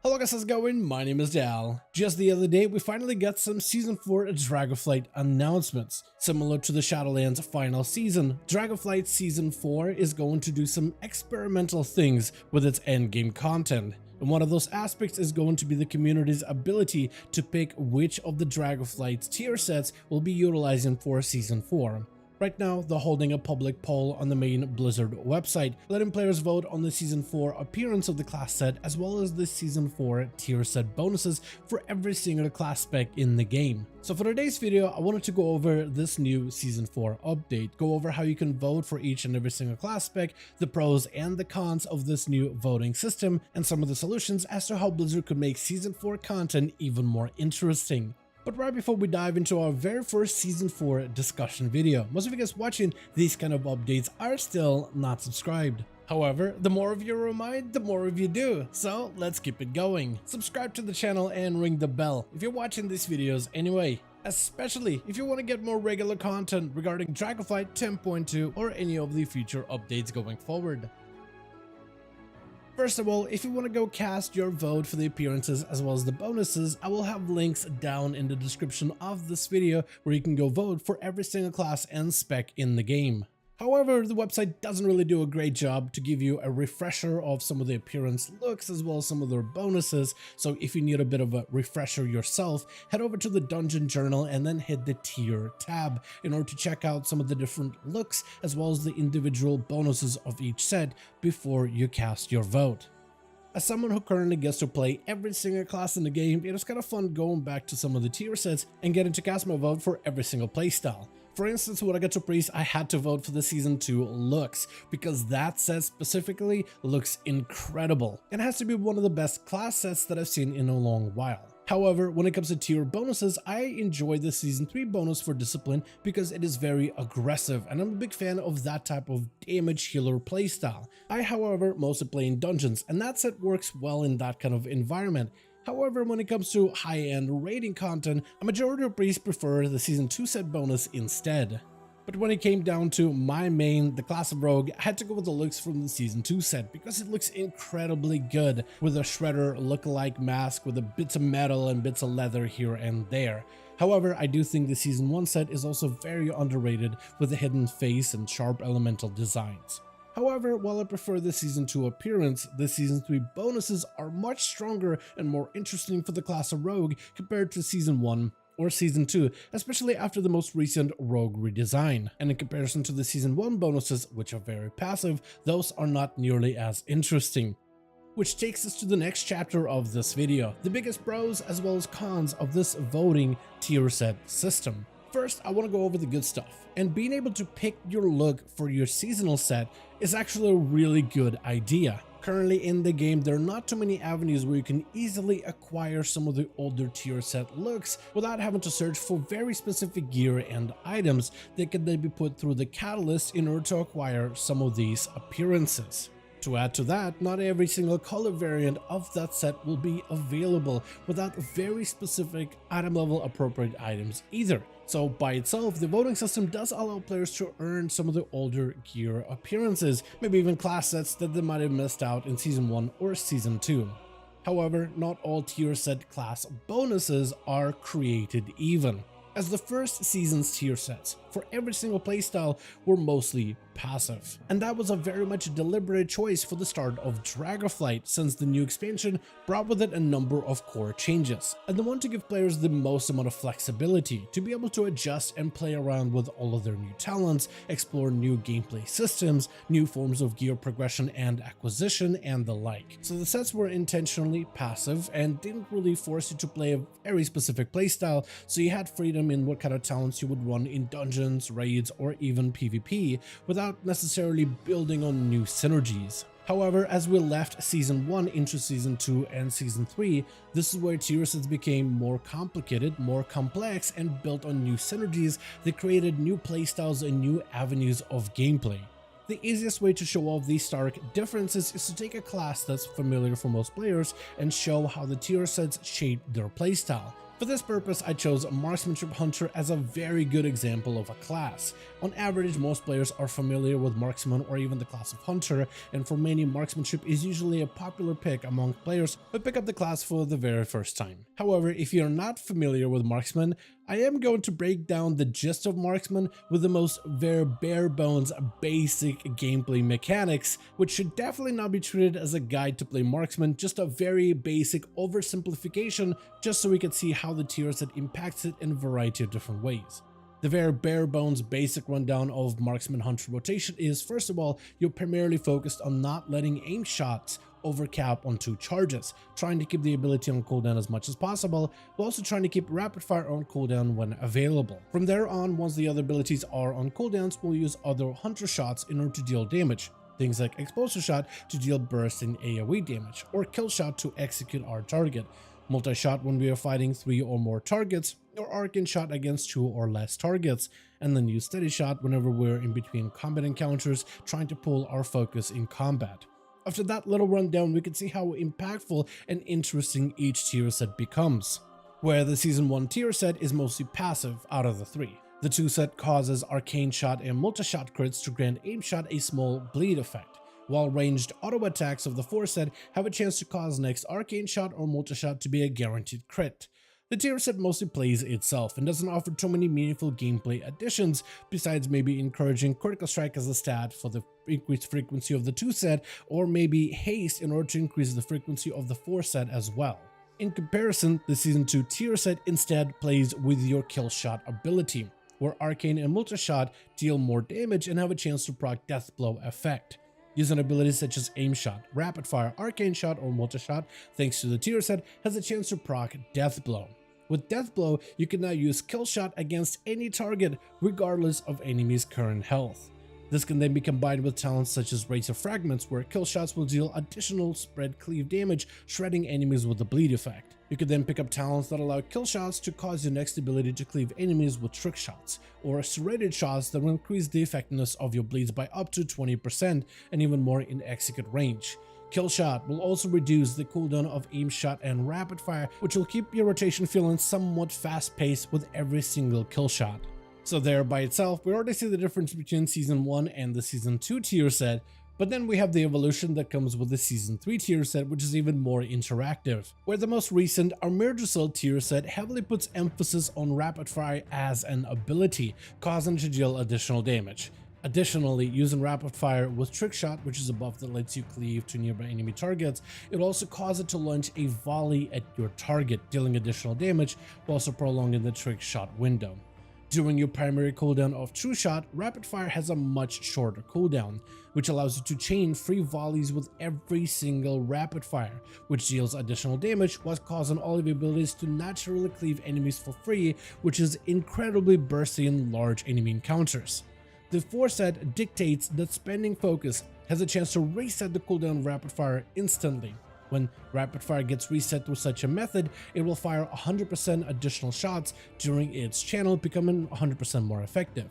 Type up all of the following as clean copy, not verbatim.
Hello guys, how's it going? My name is Dal. Just the other day, we finally got some Season 4 Dragonflight announcements. Similar to the Shadowlands final season, Dragonflight Season 4 is going to do some experimental things with its endgame content. And one of those aspects is going to be the community's ability to pick which of the Dragonflight's tier sets we'll be utilizing for Season 4. Right now, they're holding a public poll on the main Blizzard website, letting players vote on the Season 4 appearance of the class set as well as the Season 4 tier set bonuses for every single class spec in the game. So for today's video, I wanted to go over this new Season 4 update, go over how you can vote for each and every single class spec, the pros and the cons of this new voting system, and some of the solutions as to how Blizzard could make Season 4 content even more interesting. But right before we dive into our very first Season 4 discussion video, most of you guys watching these kind of updates are still not subscribed. However, the more of you remind, the more of you do, so let's keep it going. Subscribe to the channel and ring the bell if you're watching these videos anyway, especially if you want to get more regular content regarding Dragonflight 10.2 or any of the future updates going forward. First of all, if you want to go cast your vote for the appearances as well as the bonuses, I will have links down in the description of this video where you can go vote for every single class and spec in the game. However, the website doesn't really do a great job to give you a refresher of some of the appearance looks as well as some of their bonuses, so if you need a bit of a refresher yourself, head over to the Dungeon Journal and then hit the tier tab in order to check out some of the different looks as well as the individual bonuses of each set before you cast your vote. As someone who currently gets to play every single class in the game, it was kind of fun going back to some of the tier sets and getting to cast my vote for every single playstyle. For instance, when I got to Priest, I had to vote for the Season 2 looks, because that set specifically looks incredible, and has to be one of the best class sets that I've seen in a long while. However, when it comes to tier bonuses, I enjoy the Season 3 bonus for Discipline because it is very aggressive, and I'm a big fan of that type of damage healer playstyle. I, however, mostly play in dungeons, and that set works well in that kind of environment. However, when it comes to high-end raiding content, a majority of priests prefer the Season 2 set bonus instead. But when it came down to my main, the class of Rogue, I had to go with the looks from the Season 2 set because it looks incredibly good with a Shredder look-alike mask with a bits of metal and bits of leather here and there. However, I do think the Season 1 set is also very underrated with the hidden face and sharp elemental designs. However, while I prefer the Season 2 appearance, the Season 3 bonuses are much stronger and more interesting for the class of Rogue compared to Season 1 or Season 2, especially after the most recent Rogue redesign. And in comparison to the Season 1 bonuses, which are very passive, those are not nearly as interesting. Which takes us to the next chapter of this video, the biggest pros as well as cons of this voting tier set system. First, I want to go over the good stuff, and being able to pick your look for your seasonal set is actually a really good idea. Currently in the game, there are not too many avenues where you can easily acquire some of the older tier set looks without having to search for very specific gear and items that can then be put through the catalyst in order to acquire some of these appearances. To add to that, not every single color variant of that set will be available without very specific item level appropriate items either. So by itself, the voting system does allow players to earn some of the older gear appearances, maybe even class sets that they might have missed out in Season 1 or Season 2. However, not all tier set class bonuses are created even, as the first season's tier sets for every single playstyle were mostly passive. And that was a very much deliberate choice for the start of Dragonflight, since the new expansion brought with it a number of core changes, and they want to give players the most amount of flexibility to be able to adjust and play around with all of their new talents, explore new gameplay systems, new forms of gear progression and acquisition, and the like. So the sets were intentionally passive and didn't really force you to play a very specific playstyle, so you had freedom in what kind of talents you would run in dungeons, raids, or even PvP without necessarily building on new synergies. However, as we left Season 1 into Season 2 and Season 3, this is where tier sets became more complicated, more complex, and built on new synergies that created new playstyles and new avenues of gameplay. The easiest way to show off these stark differences is to take a class that's familiar for most players and show how the tier sets shape their playstyle. For this purpose, I chose Marksmanship Hunter as a very good example of a class. On average, most players are familiar with Marksman or even the class of Hunter, and for many, Marksmanship is usually a popular pick among players who pick up the class for the very first time. However, if you're not familiar with Marksman, I am going to break down the gist of Marksman with the most very bare bones basic gameplay mechanics, which should definitely not be treated as a guide to play Marksman, just a very basic oversimplification just so we can see how the tier set impacts it in a variety of different ways. The very bare bones basic rundown of Marksman Hunter rotation is, first of all, you're primarily focused on not letting aim shots overcap on 2 charges, trying to keep the ability on cooldown as much as possible, while also trying to keep rapid fire on cooldown when available. From there on, once the other abilities are on cooldowns, we'll use other hunter shots in order to deal damage. Things like Explosive Shot to deal burst and AoE damage, or Kill Shot to execute our target, Multi-Shot when we are fighting 3 or more targets, or Arcane Shot against 2 or less targets, and then use Steady Shot whenever we're in between combat encounters trying to pull our focus in combat. After that little rundown, we can see how impactful and interesting each tier set becomes. Where the Season 1 tier set is mostly passive out of the 3. The 2 set causes Arcane Shot and Multi-Shot crits to grant Aim Shot a small bleed effect, while ranged auto attacks of the 4 set have a chance to cause next Arcane Shot or Multi-Shot to be a guaranteed crit. The tier set mostly plays itself and doesn't offer too many meaningful gameplay additions, besides maybe encouraging Critical Strike as a stat for the increased frequency of the 2 set, or maybe Haste in order to increase the frequency of the 4 set as well. In comparison, the Season 2 tier set instead plays with your Kill Shot ability, where Arcane and Multi-Shot deal more damage and have a chance to proc Death Blow effect. Using abilities such as Aim Shot, Rapid Fire, Arcane Shot, or Multi-Shot, thanks to the tier set, has a chance to proc Death Blow. With Death Blow, you can now use Kill Shot against any target, regardless of enemy's current health. This can then be combined with talents such as Race of Fragments, where Kill Shots will deal additional spread cleave damage, shredding enemies with the bleed effect. You could then pick up talents that allow Kill Shots to cause your next ability to cleave enemies with Trick Shots, or Serrated Shots that will increase the effectiveness of your bleeds by up to 20% and even more in execute range. Kill Shot will also reduce the cooldown of Aim Shot and Rapid Fire, which will keep your rotation feeling somewhat fast-paced with every single Kill Shot. So there by itself, we already see the difference between Season 1 and the Season 2 tier set, but then we have the evolution that comes with the Season 3 tier set, which is even more interactive, where the most recent Armirjusel tier set heavily puts emphasis on Rapid Fire as an ability, causing it to deal additional damage. Additionally, using Rapid Fire with Trick Shot, which is a buff that lets you cleave to nearby enemy targets, it will also cause it to launch a volley at your target, dealing additional damage, while also prolonging the Trick Shot window. During your primary cooldown of True Shot, Rapid Fire has a much shorter cooldown, which allows you to chain free volleys with every single Rapid Fire, which deals additional damage while causing all of your abilities to naturally cleave enemies for free, which is incredibly bursty in large enemy encounters. The 4 set dictates that spending focus has a chance to reset the cooldown of Rapid Fire instantly. When Rapid Fire gets reset through such a method, it will fire 100% additional shots during its channel, becoming 100% more effective.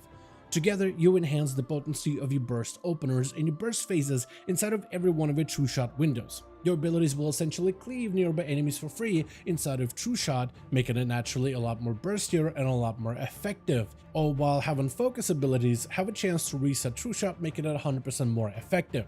Together, you enhance the potency of your burst openers and your burst phases inside of every one of your True Shot windows. Your abilities will essentially cleave nearby enemies for free inside of True Shot, making it naturally a lot more burstier and a lot more effective, all while having focus abilities have a chance to reset True Shot, making it 100% more effective.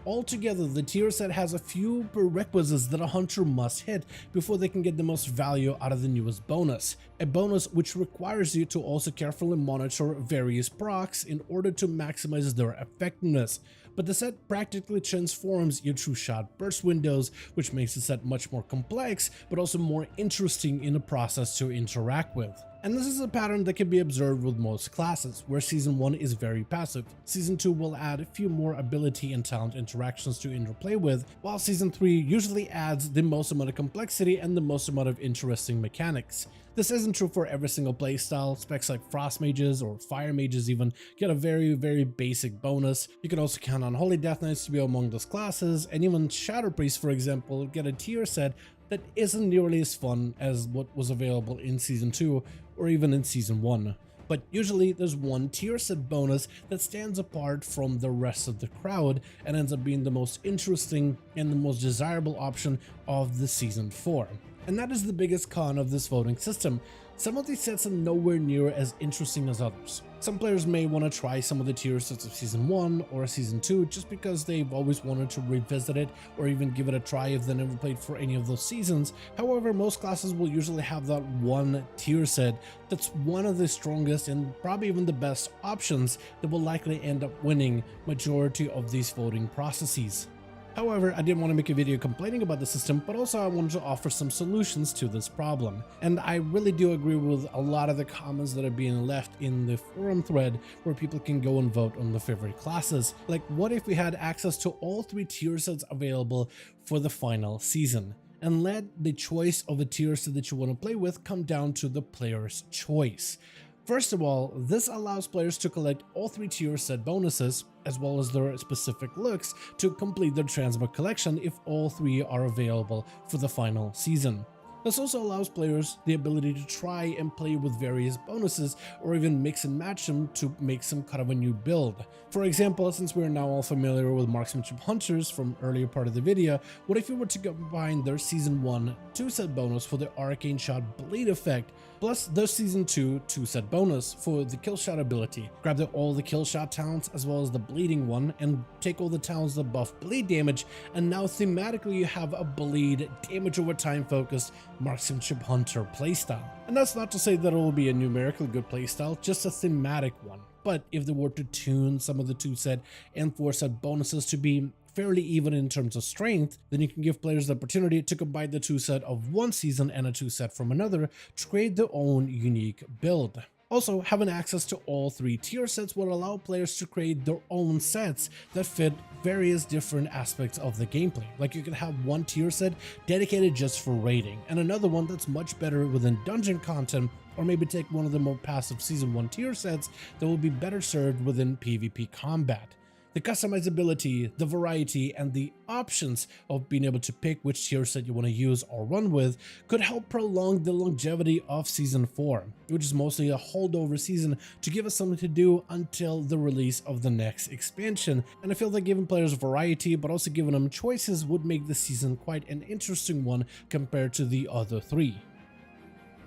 Altogether, the tier set has a few prerequisites that a hunter must hit before they can get the most value out of the newest bonus, a bonus which requires you to also carefully monitor various procs in order to maximize their effectiveness. But the set practically transforms your True Shot burst windows, which makes the set much more complex, but also more interesting in the process to interact with. And this is a pattern that can be observed with most classes, where Season 1 is very passive. Season 2 will add a few more ability and talent interactions to interplay with, while Season 3 usually adds the most amount of complexity and the most amount of interesting mechanics. This isn't true for every single playstyle. Specs like Frost Mages or Fire Mages even get a very basic bonus. You can also count on Holy Death Knights to be among those classes, and even Shadow Priests, for example, get a tier set that isn't nearly as fun as what was available in Season 2 or even in Season 1. But usually there's one tier set bonus that stands apart from the rest of the crowd and ends up being the most interesting and the most desirable option of the Season 4. And that is the biggest con of this voting system. Some of these sets are nowhere near as interesting as others. Some players may want to try some of the tier sets of Season 1 or Season 2 just because they've always wanted to revisit it or even give it a try if they never played for any of those seasons. However, most classes will usually have that one tier set that's one of the strongest and probably even the best options that will likely end up winning majority of these voting processes. However, I didn't want to make a video complaining about the system, but also I wanted to offer some solutions to this problem. And I really do agree with a lot of the comments that are being left in the forum thread where people can go and vote on the favorite classes. Like, what if we had access to all 3 tier sets available for the final season? And let the choice of a tier set that you want to play with come down to the player's choice. First of all, this allows players to collect all 3 tier set bonuses, as well as their specific looks, to complete their transmog collection if all 3 are available for the final season. This also allows players the ability to try and play with various bonuses or even mix and match them to make some kind of a new build. For example, since we're now all familiar with Marksmanship Hunters from earlier part of the video, what if you were to combine their Season 1 2-set bonus for the Arcane Shot Bleed effect, plus the Season 2 2-set bonus for the Kill Shot ability? Grab all the Kill Shot talents as well as the Bleeding one and take all the talents that buff bleed damage, and now thematically you have a bleed damage over time focused Marksmanship Hunter playstyle. And that's not to say that it will be a numerically good playstyle, just a thematic one. But if they were to tune some of the 2-set and 4-set bonuses to be fairly even in terms of strength, then you can give players the opportunity to combine the 2-set of one season and a 2-set from another to create their own unique build. Also, having access to all 3 tier sets will allow players to create their own sets that fit various different aspects of the gameplay. Like, you can have one tier set dedicated just for raiding, and another one that's much better within dungeon content, or maybe take one of the more passive Season 1 tier sets that will be better served within PvP combat. The customizability, the variety, and the options of being able to pick which tier set you want to use or run with could help prolong the longevity of Season 4, which is mostly a holdover season to give us something to do until the release of the next expansion. And I feel that giving players variety, but also giving them choices, would make the season quite an interesting one compared to the other 3.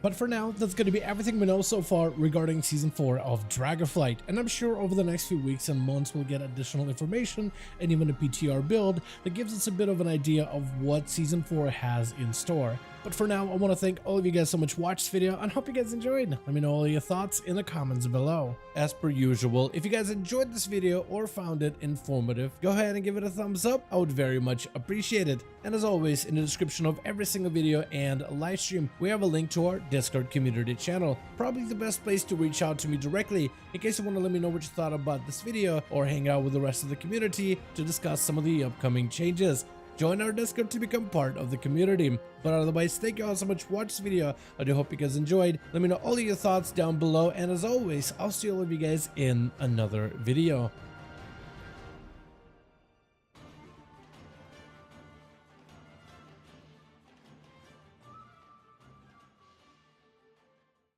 But for now, that's going to be everything we know so far regarding Season 4 of Dragonflight, and I'm sure over the next few weeks and months we'll get additional information and even a PTR build that gives us a bit of an idea of what Season 4 has in store. But for now, I want to thank all of you guys so much for watching this video and hope you guys enjoyed. Let me know all your thoughts in the comments below. As per usual, if you guys enjoyed this video or found it informative, go ahead and give it a thumbs up. I would very much appreciate it. And as always, in the description of every single video and live stream, we have a link to our Discord community channel. Probably the best place to reach out to me directly in case you want to let me know what you thought about this video or hang out with the rest of the community to discuss some of the upcoming changes. Join our Discord to become part of the community. But otherwise, thank you all so much for watching this video. I do hope you guys enjoyed. Let me know all of your thoughts down below. And as always, I'll see all of you guys in another video.